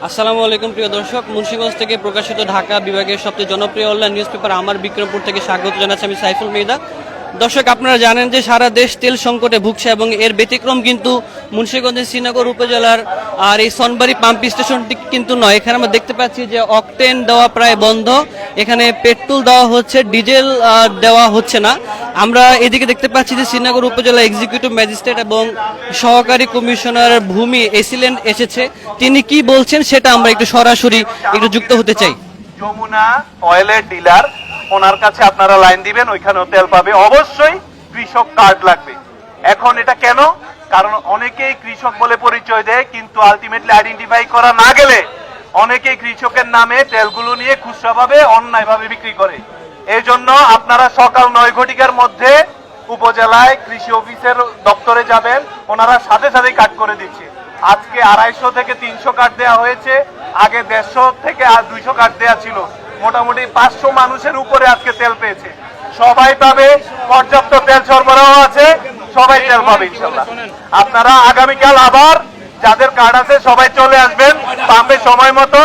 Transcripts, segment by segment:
আসসালামু আলাইকুম প্রিয় দর্শক, মুন্সিগঞ্জ থেকে প্রকাশিত ঢাকা বিভাগের সবচেয়ে জনপ্রিয় অনলাইন নিউজ পেপার আমার বিক্রমপুর থেকে স্বাগত জানাচ্ছি আমি সাইফুল মির্জা। দর্শক, আপনারা জানেন যে সারা দেশ তেল সংকটে ভুগছে এবং এর ব্যতিক্রম কিন্তু মুন্সিগঞ্জের শ্রীনগর উপজেলার আর এই সনবাড়ি পাম্প স্টেশনটি কিন্তু নয়। এখানে আমরা দেখতে পাচ্ছি যে অকটেন দেওয়া প্রায় বন্ধ, এখানে পেট্রোল দেওয়া হচ্ছে, ডিজেল দেওয়া হচ্ছে না। আমরা এদিকে দেখতে পাচ্ছি যে শ্রীনগর উপজেলা এক্সিকিউটিভ ম্যাজিস্ট্রেট এবং সহকারী কমিশনার ভূমি এসিলেন্ট এসেছে, তিনি কি বলছেন সেটা আমরা একটু সরাসরি একটু যুক্ত হতে চাই। যমুনা অয়েলের ডিলার, ওনার কাছে আপনারা লাইন দিবেন, ওইখানেও তেল পাবে। অবশ্যই কৃষক কার্ড লাগবে। এখন এটা কেন? কারণ অনেকেই কৃষক বলে পরিচয় দেয়, কিন্তু আলটিমেটলি আইডেন্টিফাই করা না গেলে অনেকেই কৃষকের নামে তেলগুলো নিয়ে খুচরাভাবে অন্যায়ভাবে বিক্রি করে। এই জন্য আপনারা সকাল 9 ঘটিকার মধ্যে উপজেলায় কৃষি অফিসের দপ্তরে যাবেন, ওনারা সাথে সাথে কাট করে দিচ্ছে। আজকে 250 থেকে 300 কার্ড দেওয়া হয়েছে, আগে 150 থেকে 200 কার্ড দেওয়া ছিল। মোটামুটি 500 মানুষের উপরে আজকে তেল পেয়েছে। সবাই পাবে, পর্যাপ্ত তেল সরবরাহ আছে, সবাই তেল পাবে ইনশাআল্লাহ। আপনারা আগামীকাল আবার যাদের কার্ড আছে সবাই চলে আসবেন পাম্পে সময় মতো।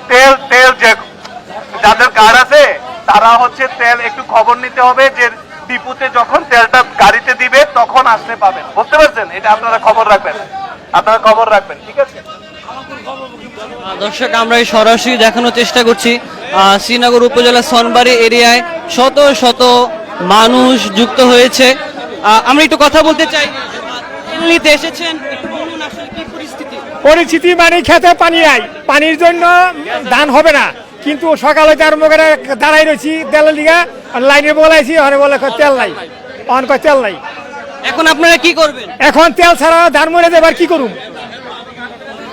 তেল তেল যে যাদের কার্ড আছে তারা তেল একটু খবর নিতে হবে যে ডিপুতে যখন তেলটা গাড়িতে দিবে তখন আসতে পাবেন। বুঝতে পারছেন? এটা আপনারা খবর রাখবেন, ঠিক আছে? দর্শক, আমরা এই সরাসরি দেখানোর চেষ্টা করছি শ্রীনগর উপজেলা সনবাড়ি এরিয়ায় শত শত মানুষ যুক্ত হয়েছে। আমরা একটু কথা বলতে চাই, দিল্লিতে এসেছেন, একটু বলুন আসলে কি পরিস্থিতি। মানে খেতে পানি নাই, পানির জন্য ধান হবে না। কিন্তু সকালে আরম্ভ করে দাঁড়াই রয়েছি তেলের লিগা, লাইনে বলাইছি, ওখানে বলে তেল নাই, তেল নাই। এখন আপনারা কি করবেন? এখন তেল ছাড়া ধান মরে যাবার কি করুন?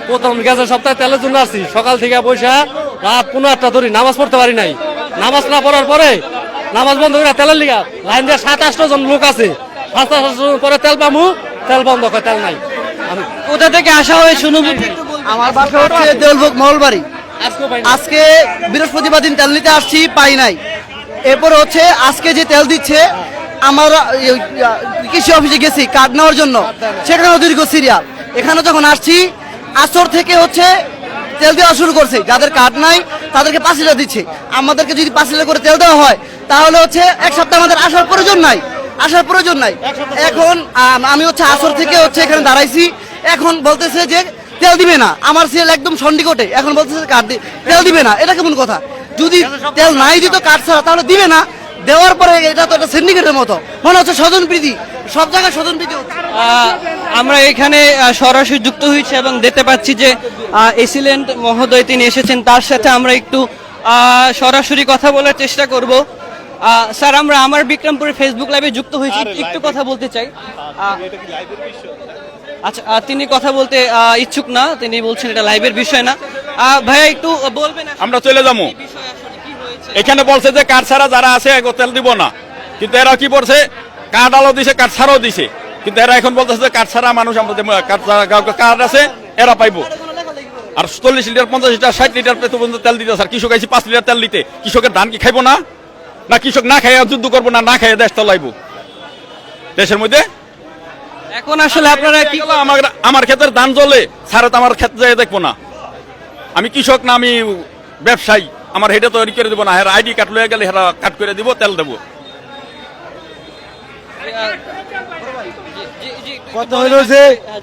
প্রথম গেছে সপ্তাহে তেলের জন্য আসছি, সকাল থেকে বৈশা রাত 15টা ধরি নামাজ পড়তে পারি নাই। নামাজ না পড়ার পরে নামাজ বন্ধ করে তেলের লিগা লাইন দিয়ে 7-8 জন লোক আছে, 7-8 জন পরে তেল পামু, তেল বন্ধ করে তেল নাই। আমি কোথা থেকে আসা হয়ে শুনুন? আমার বাসা হচ্ছে দেউলভোগ মহলবাড়ি। আজকে বৃহস্পতিবার দিন তেল নিতে আসছি, পাই নাই। এরপরে আজকে যে তেল দিচ্ছে, আমার কৃষি অফিসে গেছি কার্ড নেওয়ার জন্য, সেখানেও দীর্ঘ সিরিয়াল। এখানে যখন আসছি আসর থেকে তেল দেওয়া শুরু করছে। যাদের কার্ড নাই তাদেরকে 5 লিটার দিচ্ছে। আমাদেরকে যদি 5 লিটার করে তেল দেওয়া হয় তাহলে এক সপ্তাহ আমাদের আসার প্রয়োজন নাই। এখন আমি আসর থেকে এখানে দাঁড়াইছি, এখন বলতেছে যে তেল দিবে না। আমার সেল একদম সন্ডিকোটে, এখন বলতেছে কার্ড তেল দিবে না। এটা কেমন কথা? যদি তেল নাই দিত কার্ড ছাড়া, তাহলে দিবে না। দেওয়ার পরে এটা তো একটা সিন্ডিকেটের মতো মনে হচ্ছে, স্বজনপ্রীতি, সব জায়গায় স্বজনপ্রীতি। আমরা এখানে সরাসরি যুক্ত হয়েছি এবং দেখতে পাচ্ছি যে এসিলেন্ট মহোদয় তিনি এসেছেন, তার সাথে আমরা একটু সরাসরি কথা বলার চেষ্টা করব। স্যার, আমরা আমার বিক্রমপুরের ফেসবুক লাইভে যুক্ত হয়েছি, একটু কথা বলতে চাই। আচ্ছা, তিনি কথা বলতে ইচ্ছুক না, তিনি বলছেন এটা লাইভের বিষয় না। ভাইয়া একটু বলবেন আমরা চলে যাবো। এখানে বলছে যে কার্ড ছাড়া যারা আছে তেল দিব না, কিন্তু এরা কি বলছে, কার্ড আলো দিছে, কার্ড ছাড়াও দিছে, কিন্তু এরা এখন বলতেছে যে কার্ড ছাড়া মানুষ, আমাদের কার্ড আছে এরা পাইবো। আর 40 লিটার 50 লিটার 60 লিটার পর্যন্ত তেল দিতে স্যার, কৃষক আইসি 5 লিটার তেল দিতে। কৃষকের ধান কি খাইবো না? না কৃষক না খাইয়া যুদ্ধ করবো না, না খাইয়া দেশ তলাইবো দেশের মধ্যে? এখন আসলে আপনারা কি, আমার ক্ষেতের ধান জ্বলে ছাড়া তো আমার ক্ষেত যায় দেখবো না। আমি কৃষক না, আমি ব্যবসায়ী, আমার হেঁটে তৈরি করে দেবো না। হেরা আইডি কার্ড লয়ে গেলে হেরা কাট করে দিব, তেল দেবো। কথা হলো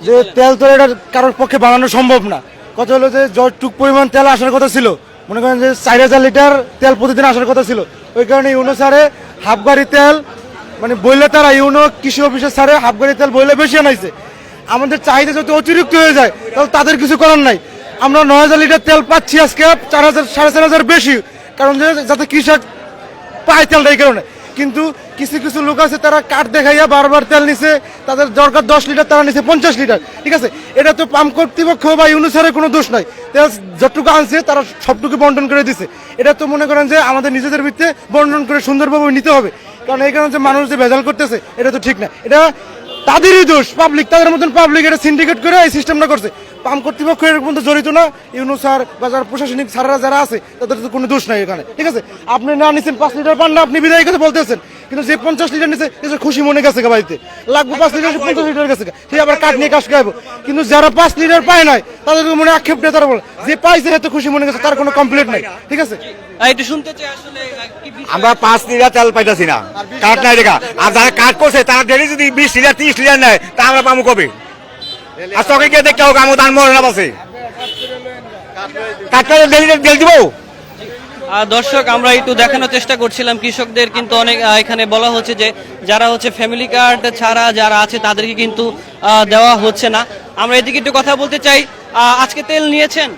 যে তেল তো এটা কারোর পক্ষে বানানো সম্ভব না। কথা হলো যে যতটুক পরিমাণ তেল আসার কথা ছিল, মনে করেন যে 4000 লিটার তেল প্রতিদিন আসার কথা ছিল, ওই কারণে ইউনো সারে হাফ গাড়ি তেল মানে বইলে, তারা ইউনো কৃষি অফিসের সারে হাফ গাড়ি তেল বইলে বেশি আনাইছে। আমাদের চাহিদা যদি অতিরিক্ত হয়ে যায় তাহলে তাদের কিছু করার নাই। আমরা 9000 লিটার তেল পাচ্ছি আজকে, 4000 4500 বেশি, কারণ যাতে কৃষক পায় তেলটা, এই কারণে। কিন্তু কিছু লোক আছে তারা কার্ড দেখাইয়া বারবার তেল নিছে, তাদের দরকার 10 লিটার, তারা নিছে 50 লিটার। ঠিক আছে, এটা তো পাম্প কর্তৃপক্ষ বা ইউনিসারের কোনো দোষ নাই। তেল যতটুকু আনছে তারা সবটুকু বন্টন করে দিছে। এটা তো মনে করেন যে আমাদের নিজেদের ভিত্তিতে বন্টন করে সুন্দরভাবে নিতে হবে, কারণ এই কারণে যে মানুষ যে ভেজাল করতেছে এটা তো ঠিক না। এটা তাদেরই দোষ, পাবলিক, তাদের মতন পাবলিক এটা সিন্ডিকেট করে এই সিস্টেমটা করছে। পাম্প কর্তৃপক্ষ এর মধ্যে জড়িত না, ইউনো স্যার বা যারা প্রশাসনিক স্যাররা যারা আছে তাদের তো কোনো দোষ নাই এখানে। ঠিক আছে, আপনি না নিচ্ছেন 5 লিটার পান না, আপনি বিদায় কথা বলতেছেন, কিন্তু যে 50 লিটার নিচে সে খুশি মনে গেছে বাড়িতে, লাগবে 5 লিটার 50 লিটার গেছে, সে আবার কাঠ নিয়ে কাজ খাইবো। কিন্তু যারা 5 লিটার পায় নাই তাদের মনে আক্ষেপ নেই, তারা বলে যে পাইছে হয়তো খুশি মনে গেছে, তার কোনো কমপ্লেন্ট নাই। ঠিক আছে, একটু শুনতে চাই আসলে কি বিষয়? আমরা 5 লিটার তেল পাইতেছি না, কাঠ নাই দেখা। আর যারা কাঠ করছে তারা ডেলি যদি 20 লিটার 30 লিটার নেয় তা আমরা পাবো কবে? আর চকে গিয়ে দেখতে হোক আমার দান মরে না পাশে কাঠ করে ডেলি তেল দিব। দর্শক আমরা একটু দেখানোর চেষ্টা করছিলাম কৃষকদের কিন্তু অনেক এখানে বলা হচ্ছে যে যারা হচ্ছে ফ্যামিলি কার্ড ছাড়া যারা আছে তাদেরকে কিন্তু দেওয়া হচ্ছে না। আমরা এদিকে একটু কথা বলতে চাই, আজকে তেল নিয়েছেন?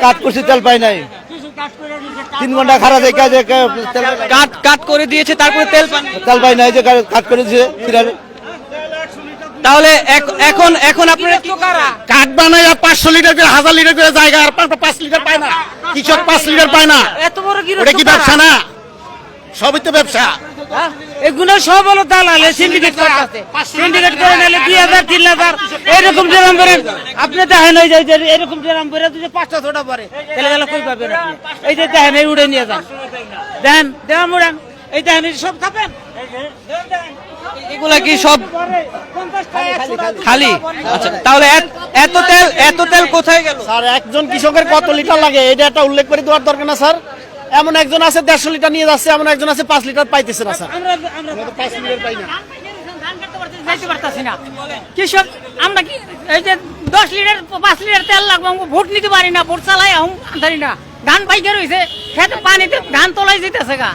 কাঠ করছি তেল পাই নাই, 3 ঘন্টা খারাপ কাট করে দিয়েছে, তারপরে তেল পান? তেল পাই নাই, যে কাঠ করে দিয়েছে। তাহলে এখন এখন আপনারা কি কাঠ বানাই 500 লিটার করে 1000 লিটার করে জায়গা, আর 5 লিটার পায় না, কৃষক 5 লিটার পায় না। এত বড় ওটা কি ব্যবসা না? সবই তো ব্যবসা। এগুলো সব হলো দালালে সিন্ডিকেট করতেছে, সিন্ডিকেট করে নিলে 2000 3000 এরকম যেরকম করেন আপনি দেখেন, এই যে এরকম যেরকম করে যদি 500 পরে তাহলে গেলে কই পাবেন আপনি? এই যে দেখেন এই উড়ে নিয়ে যান, দেন দেন উড়ান, এই দেখেন এই সব খাবেন, এগুলা কি সব খালি? আচ্ছা, তাহলে এত তেল কোথায় গেল? স্যার একজন কৃষকের কত লিটার লাগে এটা একটা উল্লেখ করে দেওয়ার দরকার না স্যার? এমন একজন আছে 150 লিটার নিয়ে যাচ্ছে, এমন একজন আছে 5 লিটার পাইতেছে না স্যার। আমরা 5 লিটার পাই না, ধান কাটতে পারতেছি না কৃষক। আমরা কি এই যে 10 লিটার 5 লিটার তেল লাগবে, আমরা ভোট নিতে পারি না, ভোট চালাই আনতারি না, ধান পাইকে রয়েছে খেতে পানিতে ধান তোলাই যেতেছে গা,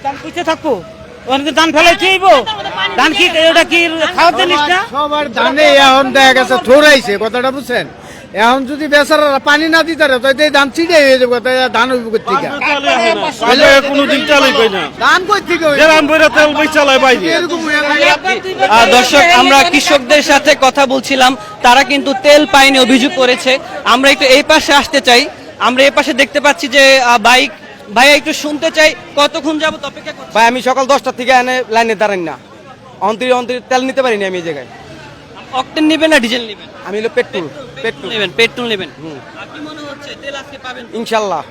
ধান কুইতে থাকবো, ওখানে ধান ফেলাই খেয়েবো, ধান কি ওটা কি খাওয়ার জিনিস না? সবার ধানে এখন দেখা গেছে থোড়াইছে, কথাটা বুঝছেন? এখন যদি বেচারা পানি না দিতে পারে তাই ধান চিড়ে হয়ে যাবে, তাই ধান হইব কোথা থেকে? কোনোদিন চালাই পাই না, ধান কই থেকে হইব? গ্রাম বইরা তেল বই চালাই পাই না। এরকম হয়ে গেছে। দর্শক আমরা কৃষকদের সাথে কথা বলছিলাম, তারা কিন্তু তেল পায়নি অভিযোগ করেছে। আমরা একটু এই পাশে আসতে চাই, আমরা এই পাশে দেখতে পাচ্ছি যে বাইক ভাই, একটু শুনতে চাই কতক্ষণ যাবত অপেক্ষা করছেন? ভাই আমি সকাল 10টা থেকে এনে লাইনে দাঁড়াই না, অন্তরি তেল নিতে পারিনি আমি এই জায়গায়। অকটেন নেবেন না ডিজেল নেবেন? আমি হলো পেট্রোল নেবেন, পেট্রোল নেবেন। আর কি মনে হচ্ছে তেল আজকে পাবেন? ইনশাল্লাহ।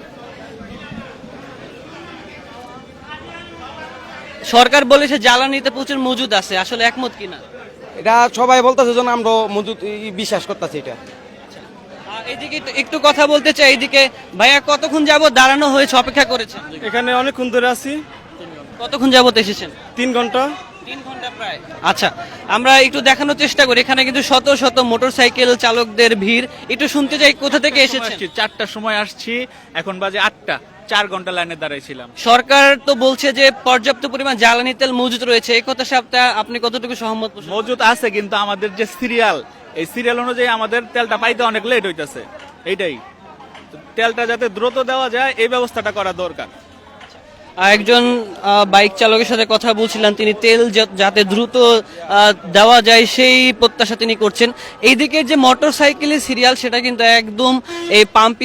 সরকার বলেছে জ্বালানিতে প্রচুর মজুদ আছে, আসলে একমত কিনা? এটা সবাই বলতেছে যেন আমরা মজুদ বিশ্বাস করতেছি এটা। এইদিকে একটু কথা বলতে চাই, এইদিকে ভাইয়া কতক্ষণ যাবত দাঁড়ানো হয়েছে, অপেক্ষা করেছেন? এখানে অনেকক্ষণ ধরে আছি, কতক্ষণ যাবত এসেছেন? 3 ঘন্টা। 3 ঘন্টা প্রায়। আচ্ছা, আমরা একটু দেখানোর চেষ্টা করি, এখানে কিন্তু শত শত মোটরসাইকেল চালকদের ভিড়। একটু শুনতে চাই কোথা থেকে এসেছেন? 4টার সময় আসছি, এখন বাজে 8টা, 4 ঘন্টা লাইনে দাঁড়াইছিলাম। সরকার তো বলছে যে পর্যাপ্ত পরিমাণ জ্বালানি তেল মজুদ রয়েছে, এই কথা সাথে আপনি কতটুকু সহমত? মজুদ আছে, কিন্তু আমাদের যে সিরিয়াল, এই সিরিয়াল অনুযায়ী আমাদের তেলটা পাইতে অনেক লেট হইতাছে। এইটাই, তেলটা যাতে দ্রুত দেওয়া যায় এই ব্যবস্থাটা করা দরকার। একজন বাইক চালকের সাথে কথা বলছিলাম, তিনি তেল যাতে দ্রুত দেওয়া যায় সেই প্রত্যাশা তিনি করছেন। এইদিকে যে মোটর সাইকেলের সিরিয়াল সেটা কিন্তু একদম এই পাম্প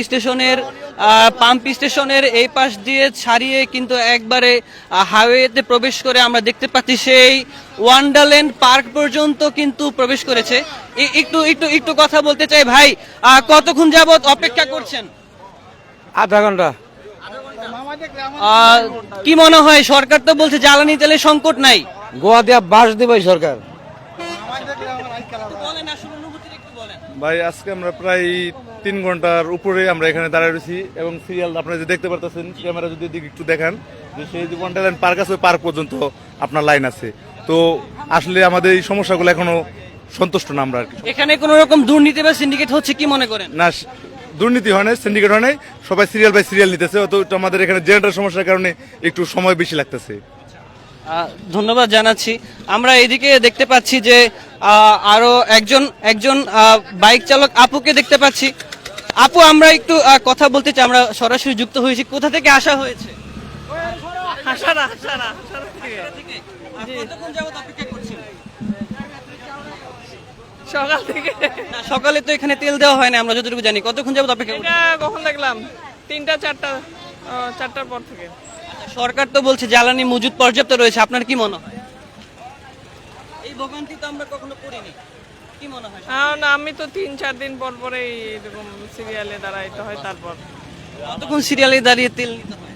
স্টেশনের এই পাশ দিয়ে ছাড়িয়ে কিন্তু একবারে হাইওয়েতে প্রবেশ করে আমরা দেখতে পাচ্ছি সেই ওয়ান্ডারল্যান্ড পার্ক পর্যন্ত কিন্তু প্রবেশ করেছে। একটু কথা বলতে চাই ভাই, কতক্ষণ যাবত অপেক্ষা করছেন? আধা ঘন্টা। কি মনে হয়, সরকার তো বলছে জ্বালানি তেলের সংকট নাই, গোয়া দিয়া বাস দিবে সরকার। ভাই আজকে আমরা প্রায় 3 ঘন্টার উপরে আমরা এখানে দাঁড়িয়ে রয়েছি, এবং সিরিয়াল আপনারা যে দেখতে পারতেছেন, ক্যামেরা যদি একটু দেখান যে সেই যে ওয়ান্ডারল্যান্ড পার্ক আছে, ওই পার্ক পর্যন্ত আপনার লাইন আছে। তো আসলে আমাদের এই সমস্যাগুলো এখনো সন্তুষ্ট না আমরা আর কি। এখানে কোন রকম দুর্নীতি বা সিন্ডিকেট হচ্ছে কি মনে করেন? না, দুর্নীতি হয় না, সিন্ডিকেট হয় নাই, সবাই সিরিয়াল বাই সিরিয়াল নিতেছে। তো আমাদের এখানে জেনারেটর সমস্যার কারণে একটু সময় বেশি লাগতেছে। ধন্যবাদ জানাচ্ছি। আমরা এদিকে দেখতে পাচ্ছি যে আরো একজন বাইক চালক আপুকে দেখতে পাচ্ছি। আপু, আমরা একটু কথা বলতে চাই, আমরা সরাসরি যুক্ত হয়েছি, কোথা থেকে আসা হয়েছে? কতক্ষণ যাবত অপেক্ষা করছেন? সকাল থেকে। সকালে তো এখানে তেল দেওয়া হয় না, আমরা যতটুকু জানি। কতক্ষণ যাবত অপেক্ষা করছেন? কখন দেখলাম 3টা 4টার পর থেকে। সরকার তো বলছে জ্বালানি মজুদ পর্যাপ্ত রয়েছে, আপনার কি মনে হয়? এই ভোগান্তি তো আমরা কখনো করিনি, কি মনে হয়? আমি তো 3-4 দিন পর পরেই এরকম সিরিয়ালে দাঁড়াইতে হয়। তারপর কতক্ষণ সিরিয়ালে দাঁড়িয়ে তেল নিতে হয়?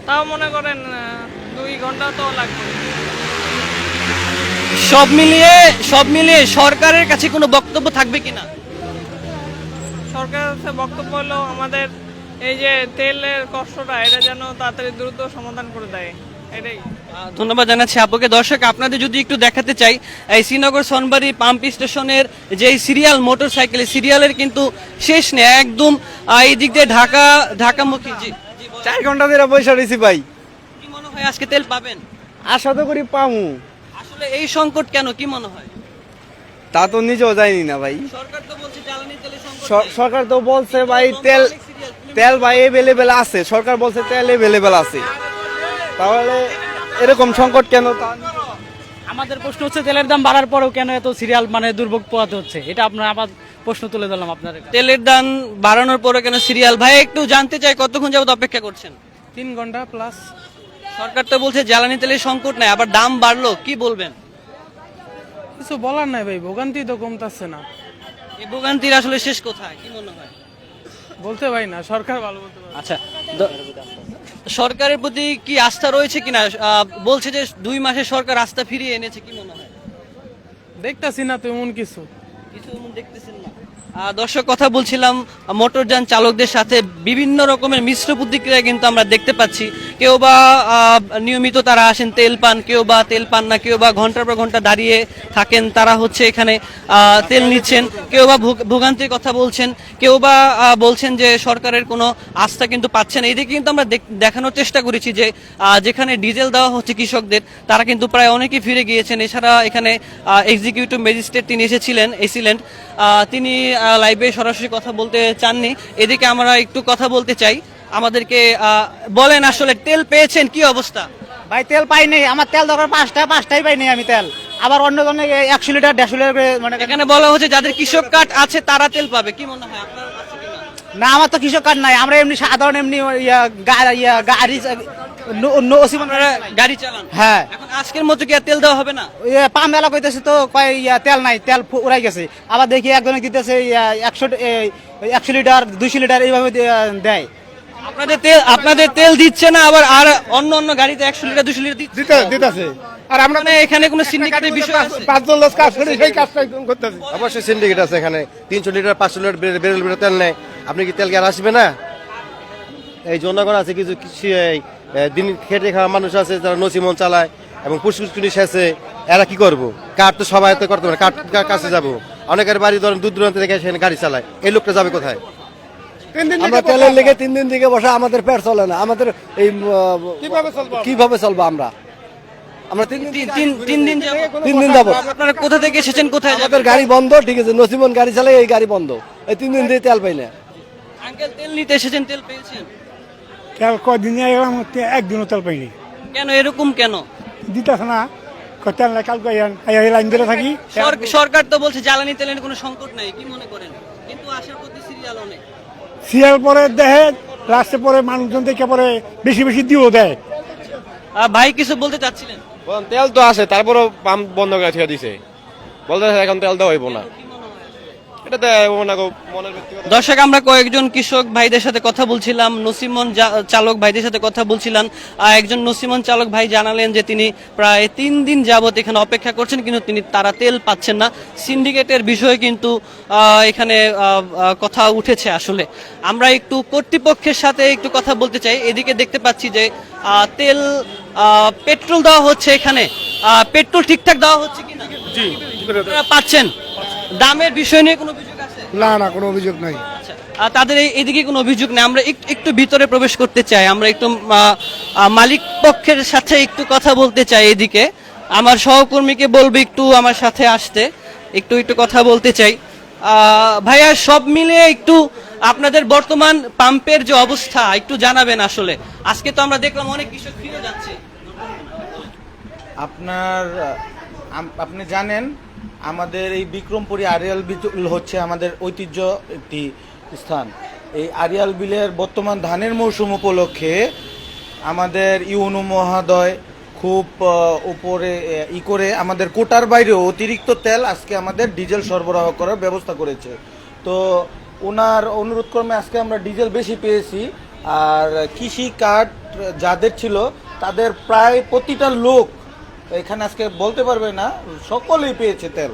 তাও মনে করেন 2 ঘন্টা তো লাগবে। সব মিলিয়ে সরকারের কাছে কোনো বক্তব্য থাকবে কিনা? সরকারের কাছে বক্তব্য হলো আমাদের এই যে তেলের কষ্টটা এটা যেন তাড়াতাড়ি দ্রুত সমাধান করে দেয়, এটাই। ধন্যবাদ জানাচ্ছি আপুকে। দর্শক আপনাদের যদি একটু দেখাতে চাই, এই শ্রীনগর সনবাড়ি পাম্প স্টেশনের যে সিরিয়াল মোটরসাইকেল সিরিয়ালের কিন্তু শেষ নেই একদম। এই দিক দিয়ে ঢাকামুখী। জি, 4 ঘন্টা ধরে পয়সা রয়েছি ভাই, কি মনে হয় আজকে তেল পাবেন? আশা তো করি পামু, আসলে এই সংকট কেন, কি মনে হয়? তা তো নিজেও জানি না ভাই। সরকার তো বলছে জ্বালানি তেলের সংকট নেই। সরকার তো বলছে ভাই তেল ভাই এভেলেবেল আছে, সরকার বলছে তেল এভেলেবেল আছে, তাহলে এরকম সংকট কেন? আমাদের প্রশ্ন হচ্ছে তেলের দাম বাড়ার পরেও কেন এত সিরিয়াল মানে দুর্ভোগ পোহাতে হচ্ছে, এটা আপনার আবার প্রশ্ন তুলে দিলাম আপনার। তেলের দাম বাড়ানোর পরে কেন সিরিয়াল? ভাই একটু জানতে চাই কতক্ষণ যাবত অপেক্ষা করছেন? 3 ঘন্টা প্লাস। সরকার তো বলছে জ্বালানি তেলের সংকট নাই, আবার দাম বাড়লো, কি বলবেন? কিছু বলার নাই ভাই, ভোগান্তি তো কমতাছে না। এই ভোগান্তির আসলে শেষ কোথায়, কি মনে হয়? বলতে পারি না, সরকার ভালো বলতে পারে। আচ্ছা, সরকারের প্রতি কি আস্থা রয়েছে কিনা? বলছে যে 2 মাসে সরকার আস্থা ফিরিয়ে এনেছে, কি মনে হয়? দেখতাছি না তো এমন কিছু। দেখতেছেন না। দর্শক, কথা বলছিলাম মোটরযান চালকদের সাথে, বিভিন্ন রকমের মিশ্র প্রতিক্রিয়া কিন্তু আমরা দেখতে পাচ্ছি। কেউ বা নিয়মিত তারা আসেন তেল পান, কেউ বা তেল পান না, কেউ বা ঘন্টার পর ঘন্টা দাঁড়িয়ে থাকেন, তারা হচ্ছে এখানে তেল নিচ্ছেন। কেউ বা ভোগান্তির কথা বলছেন, কেউ বা বলছেন যে সরকারের কোনো আস্থা কিন্তু পাচ্ছেন। এইদিকে কিন্তু আমরা দেখানোর চেষ্টা করেছি যে যেখানে ডিজেল দেওয়া হচ্ছে কৃষকদের, তারা কিন্তু প্রায় অনেকেই ফিরে গিয়েছেন। এছাড়া এখানে এক্সিকিউটিভ ম্যাজিস্ট্রেট তিনি এসেছিলেন, তিনি লাইভে সরাসরি কথা বলতে চাননি। এদিকে আমরা একটু কথা বলতে চাই। আমাদেরকে বলেন আসলে তেল পেয়েছেন, কি অবস্থা? ভাই তেল পাইনি, আমার তেল দরকার 5টাই পাইনি আমি তেল। আবার অন্য জনের 100 লিটার 150 লিটার মানে এখানে বলা হচ্ছে যাদের কৃষক কার্ড আছে তারা তেল পাবে, কি মনে হয় আপনার আছে কিনা? না, আমার তো কৃষক কার্ড নাই, আমরা এমনি সাধারণ এমনি গাড়ি গাড়ি চালান। হ্যাঁ, এখন আজকের মতো কি আর তেল দেওয়া হবে না? পাম মেলা কইতেছে তো কয় তেল নাই, তেল উড়াই গেছে। আবার দেখি একজনে দিতেছে 100 লিটার 200 লিটার এইভাবে দেয়। আপনাদের তেল দিচ্ছে না, আবার আর অন্য গাড়িতে 100 লিটার 200 লিটার দিতেছে। আর আমরা মানে এখানে কোনো সিন্ডিকেটের বিষয় আছে? 5 লোক কাজ করে সেই কাজটা করতেছি। অবশ্যই সিন্ডিকেট আছে এখানে। 300 লিটার 500 লিটার বেরেল তেল নেয়, আপনি কি তেল কি আর আসবে না? এই জনগণ আছে কিছু দিন খেটে খাওয়া মানুষ আছে যারা নসিমন চালায় এবং পুষ্পুষ্কুনি শেষে, এরা কি করবো? কাঠ তো সবাই তো করতে পারে, কাঠ কাছে যাবো। অনেকের বাড়ি ধরেন দূর দূরান্ত থেকে সেখানে গাড়ি চালায়, এই লোকটা যাবে কোথায়? আমরা তেলের লেগে 3 দিন থেকে বসা, আমাদের পেট চলে না। আমাদের এই কিভাবে চলবো আমরা? আমরা 3 দিন যাবো। আপনারা কোথা থেকে এসেছেন, কোথায় আমাদের যাবেন? গাড়ি বন্ধ, ঠিক আছে, নসিমন গাড়ি চালায়, এই গাড়ি বন্ধ। এই 3 দিন দিয়ে তেল পাই না। আঙ্কেল, তেল নিতে এসেছেন, তেল পেয়েছেন? তেল কদিন একদিনও তেল পাইনি। কেন এরকম কেন? দিতেছে না, তেল নাই, কালকে লাইন ধরে থাকি। সরকার তো বলছে জ্বালানি তেলের কোনো সংকট নাই, কি মনে করেন? কিন্তু আসার প্রতি সিরিয়াল অনেক। সিরিয়াল পরে দেহে লাস্টে পরে মানুষজন দেখে পরে বেশি বেশি দিয়েও দেয়। ভাই কিছু বলতে চাচ্ছিলেন? তেল তো আছে, তারপরও পাম্প বন্ধ করে ছেড়ে দিছে, বলতে এখন তেল দেওয়া হইব না। দর্শক, আমরা কয়েকজন কৃষক ভাইদের সাথে কথা বলছিলাম, নসিমন চালক ভাইদের সাথে কথা বলছিলাম। একজন নসিমন চালক ভাই জানালেন যে তিনি প্রায় 3 দিন যাবত এখানে অপেক্ষা করছেন, কিন্তু তারা তেল পাচ্ছেন না। সিন্ডিকেটের বিষয়ে কিন্তু এখানে কথা উঠেছে। আসলে আমরা একটু কর্তৃপক্ষের সাথে একটু কথা বলতে চাই। এদিকে দেখতে পাচ্ছি যে তেল পেট্রোল দেওয়া হচ্ছে, এখানে পেট্রোল ঠিকঠাক দেওয়া হচ্ছে কিনা পাচ্ছেন? দামের বিষয় নিয়ে কোনো অভিযোগ আছে? না, কোনো অভিযোগ নাই। তাদের এইদিকে কোনো অভিযোগ নেই। আমরা একটু ভিতরে প্রবেশ করতে চাই, আমরা একটু মালিক পক্ষের সাথে একটু কথা বলতে চাই। এদিকে আমার সহকর্মীকে বলবো একটু আমার সাথে আসতে, একটু কথা বলতে চাই। ভাইয়া, সব মিলে একটু আপনাদের বর্তমান পাম্পের যে অবস্থা একটু জানাবেন। আসলে আজকে তো আমরা দেখলাম অনেক কৃষক ফিরে যাচ্ছে। আপনি জানেন আমাদের এই বিক্রমপুরী আরিয়াল বিল হচ্ছে আমাদের ঐতিহ্য একটি স্থান। এই আরিয়াল বিলের বর্তমান ধানের মৌসুম উপলক্ষে আমাদের ইউনু মহোদয় খুব উপরে করে আমাদের কোটার বাইরেও অতিরিক্ত তেল আজকে আমাদের ডিজেল সরবরাহ করার ব্যবস্থা করেছে। তো ওনার অনুরোধ ক্রমে আজকে আমরা ডিজেল বেশি পেয়েছি। আর কৃষি কার্ড যাদের ছিল তাদের প্রায় প্রতিটা লোক এখানে আজকে বলতে পারবে না, সকলেই পেয়েছে তেল।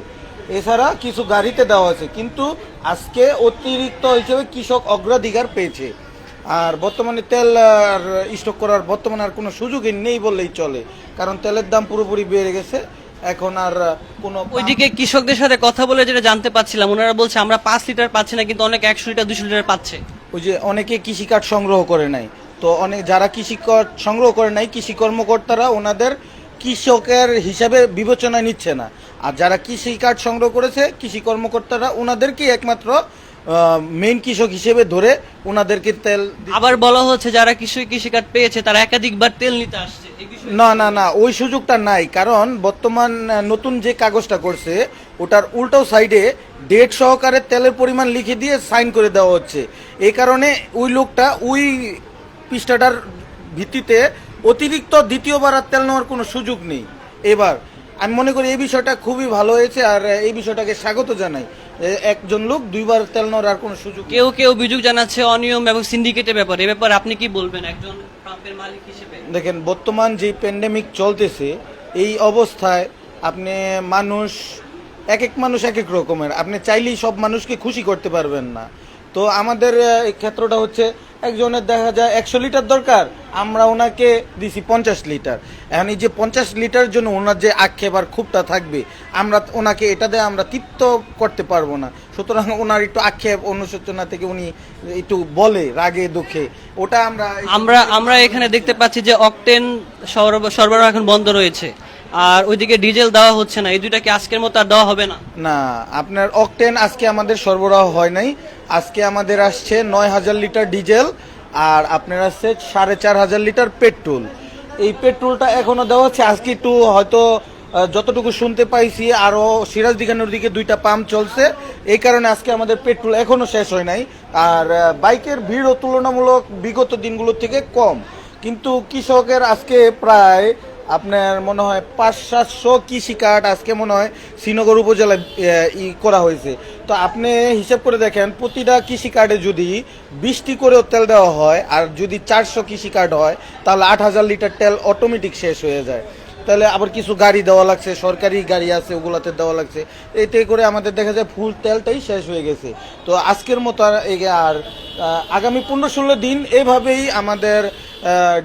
এছাড়া কিছু গাড়িতে দেওয়া আছে, কিন্তু আজকে অতিরিক্ত হিসেবে কৃষক অগ্রাধিকার পেয়েছে। আর বর্তমানে তেল আর স্টক করার বর্তমানে আর কোনো সুযোগই নেই বললেই চলে, কারণ তেলের দাম পুরোপুরি বেড়ে গেছে। এখন আর কোনো ওইদিকে কৃষকদের সাথে কথা বলে যেটা জানতে পাচ্ছিলাম, ওনারা বলছে আমরা 5 লিটার পাচ্ছি না, কিন্তু অনেক 100 লিটার 200 লিটার পাচ্ছে। ওই যে অনেকে কৃষি কার্ড সংগ্রহ করে নাই, তো অনেক যারা কৃষি কার্ড সংগ্রহ করে নাই কৃষি কর্মকর্তারা ওনাদের কৃষকের হিসাবে বিবেচনায় নিচ্ছে না, আর যারা কৃষি কার্ড সংগ্রহ করেছে কৃষি কর্মকর্তারা ওনাদেরকেই একমাত্র মেইন কৃষক হিসেবে ধরে ওনাদেরকে তেল আবার বলা হচ্ছে যারা কৃষি কার্ড পেয়েছে তারা একাধিকবার তেল নিতে আসছে। এই বিষয়ে না না না, ওই সুযোগটা নাই, কারণ বর্তমান নতুন যে কাগজটা করছে ওটার উল্টো সাইডে ডেট সহকারে তেলের পরিমাণ লিখে দিয়ে সাইন করে দেওয়া হচ্ছে। এই কারণে ওই লোকটা ওই পৃষ্ঠাটার ভিত্তিতে অতিরিক্ত দ্বিতীয়বার আর তেল নেওয়ার কোনো সুযোগ নেই। এবার আমি মনে করি এই বিষয়টা খুবই ভালো হয়েছে, আর এই বিষয়টাকে স্বাগত জানাই। একজন লোক 2 বার তেল নেওয়ার আর কোনো সুযোগ নেই। কেউ কেউ অভিযোগ জানাচ্ছে অনিয়ম এবং সিন্ডিকেটের ব্যাপারে, এই ব্যাপারে আপনি কি বলবেন একজন পাম্পের মালিক হিসেবে? দেখেন, বর্তমান যে প্যান্ডেমিক চলতেছে এই অবস্থায় আপনি এক এক মানুষ এক এক রকমের, আপনি চাইলেই সব মানুষকে খুশি করতে পারবেন না। তো আমাদের এই ক্ষেত্রটা হচ্ছে একজনের দেখা যায় 100 লিটার দরকার, আমরা ওনাকে দিছি 50 লিটার। এখন এই যে 50 লিটার জন্য ওনার যে আক্ষেপ আর ক্ষোভটা থাকবে, আমরা ওনাকে এটা দিয়ে আমরা তৃপ্ত করতে পারবো না। সুতরাং ওনার একটু আক্ষেপ অনুশোচনা থেকে উনি একটু বলে রাগে দুঃখে, ওটা আমরা এখানে দেখতে পাচ্ছি যে অকটেন সরবরাহ এখন বন্ধ রয়েছে, আর ওইদিকে ডিজেল দেওয়া হচ্ছে না। এই দুইটা কি আজকের মতো আর দেওয়া হবে না? না, আপনার অকটেন আজকে আমাদের সরবরাহ হয় নাই। আজকে আমাদের আসছে 9000 লিটার ডিজেল, আর আপনার আসছে 4500 লিটার পেট্রোল। এই পেট্রোলটা এখনো দেওয়া হচ্ছে। আজকে একটু হয়তো যতটুকু শুনতে পাইছি আরো সিরাজদিখানের দিকে 2টা পাম্প চলছে, এই কারণে আজকে আমাদের পেট্রোল এখনো শেষ হয় নাই। আর বাইকের ভিড়ও তুলনামূলক বিগত দিনগুলোর থেকে কম, কিন্তু কৃষকের আজকে প্রায় আপনার মনে হয় 500-700 কৃষি কার্ড আজকে মনে হয় শ্রীনগর উপজেলায় করা হয়েছে। তো আপনি হিসাব করে দেখেন, প্রতিটা কৃষি কার্ডে যদি 20টি করেও তেল দেওয়া হয়, আর যদি 400 কৃষি কার্ড হয়, তাহলে 8000 লিটার তেল অটোমেটিক শেষ হয়ে যায়। তাহলে আবার কিছু গাড়ি দেওয়া লাগছে, সরকারি গাড়ি আছে ওগুলাতে দেওয়া লাগছে, এতে করে আমাদের দেখা যায় ফুল তেলটাই শেষ হয়ে গেছে। তো আজকের মতো আর আগামী 15-16 দিন এভাবেই আমাদের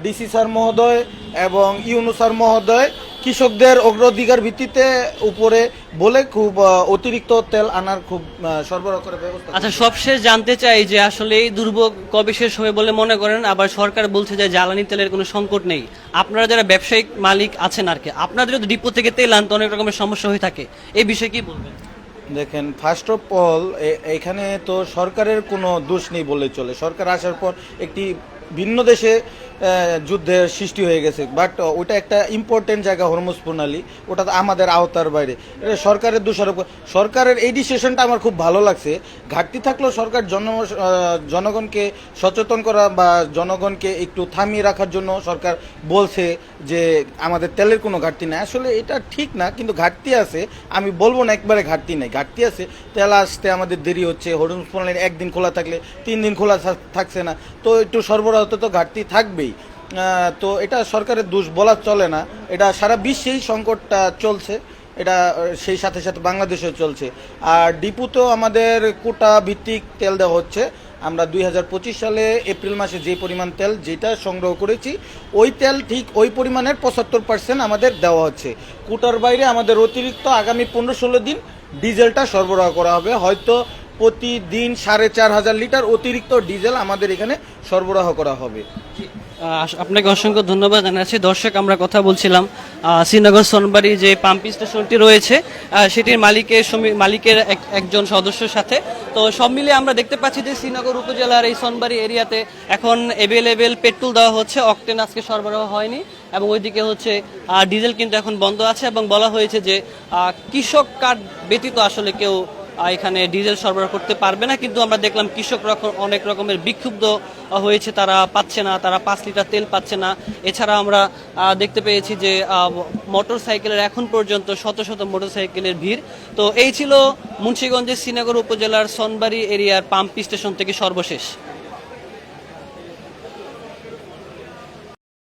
ডিসি স্যার মহোদয় এবং ইউনু স্যার মহোদয় কৃষকদের অগ্রাধিকার ভিত্তিতে উপরে বলে খুব অতিরিক্ত তেল আনার খুব সরবরাহ করে ব্যবস্থা। আচ্ছা, সবশেষ জানতে চাই যে আসলে এই দুর্ভোগ কবে শেষ হবে বলে মনে করেন? আবার সরকার বলছে যে জ্বালানি তেলের কোনো সংকট নেই। আপনারা যারা ব্যবসায়িক মালিক আছেন আর কি, আপনাদের যদি ডিপো থেকে তেল আনতে অনেক রকমের সমস্যা হয়ে থাকে, এই বিষয়ে কি বলবেন? দেখেন, ফার্স্ট অফ অল এখানে তো সরকারের কোনো দোষ নেই বললে চলে। সরকার আসার পর একটি ভিন্ন দেশে যুদ্ধের সৃষ্টি হয়ে গেছে, বাট ওটা একটা ইম্পর্টেন্ট জায়গা হরমুজ প্রণালী, ওটা তো আমাদের আওতার বাইরে। এটা সরকারের দোষারোপ। সরকারের এই ডিসিশনটা আমার খুব ভালো লাগছে। ঘাটতি থাকলেও সরকার জনগণকে সচেতন করা বা জনগণকে একটু থামিয়ে রাখার জন্য সরকার বলছে যে আমাদের তেলের কোনো ঘাটতি নেই। আসলে এটা ঠিক না, কিন্তু ঘাটতি আছে। আমি বলবো না একবারে ঘাটতি নেই, ঘাটতি আছে। তেল আসতে আমাদের দেরি হচ্ছে। হরমুজ প্রণালী একদিন খোলা থাকলে 3 দিন খোলা থাকছে না, তো একটু সরবরাহতে তো ঘাটতি থাকবেই। তো এটা সরকারের দোষ বলা চলে না, এটা সারা বিশ্বেই সংকটটা চলছে, এটা সেই সাথে সাথে বাংলাদেশেও চলছে। আর ডিপুতেও আমাদের কোটা ভিত্তিক তেল দেওয়া হচ্ছে। আমরা 2025 সালে এপ্রিল মাসে যে পরিমাণ তেল যেটা সংগ্রহ করেছি, ওই তেল ঠিক ওই পরিমাণের 75% আমাদের দেওয়া হচ্ছে। কোটার বাইরে আমাদের অতিরিক্ত আগামী 15-16 দিন ডিজেলটা সরবরাহ করা হবে। হয়তো প্রতিদিন 4500 লিটার অতিরিক্ত ডিজেল আমাদের এখানে সরবরাহ করা হবে। আপনাকে অসংখ্য ধন্যবাদ জানাচ্ছি। দর্শক, আমরা কথা বলছিলাম শ্রীনগর সোনবাড়ি যে পাম্প স্টেশনটি রয়েছে সেটির মালিকের একজন সদস্যের সাথে। তো সব মিলিয়ে আমরা দেখতে পাচ্ছি যে শ্রীনগর উপজেলার এই সোনবাড়ি এরিয়াতে এখন অ্যাভেলেবেল পেট্রোল দেওয়া হচ্ছে, অকটেন আজকে সরবরাহ হয়নি, এবং ওইদিকে হচ্ছে ডিজেল কিন্তু এখন বন্ধ আছে। এবং বলা হয়েছে যে কৃষক কার্ড ব্যতীত আসলে কেউ এখানে ডিজেল সরবরাহ করতে পারবে না। কিন্তু আমরা দেখলাম কৃষকরা অনেক রকমের বিক্ষুব্ধ হয়েছে, তারা পাচ্ছে না, তারা 5 লিটার তেল পাচ্ছে না। এছাড়া আমরা দেখতে পেয়েছি যে মোটর সাইকেলের এখন পর্যন্ত শত শত মোটর সাইকেলের ভিড়। তো এই ছিল মুন্সিগঞ্জের শ্রীনগর উপজেলার সোনবাড়ি এরিয়ার পাম্প স্টেশন থেকে সর্বশেষ।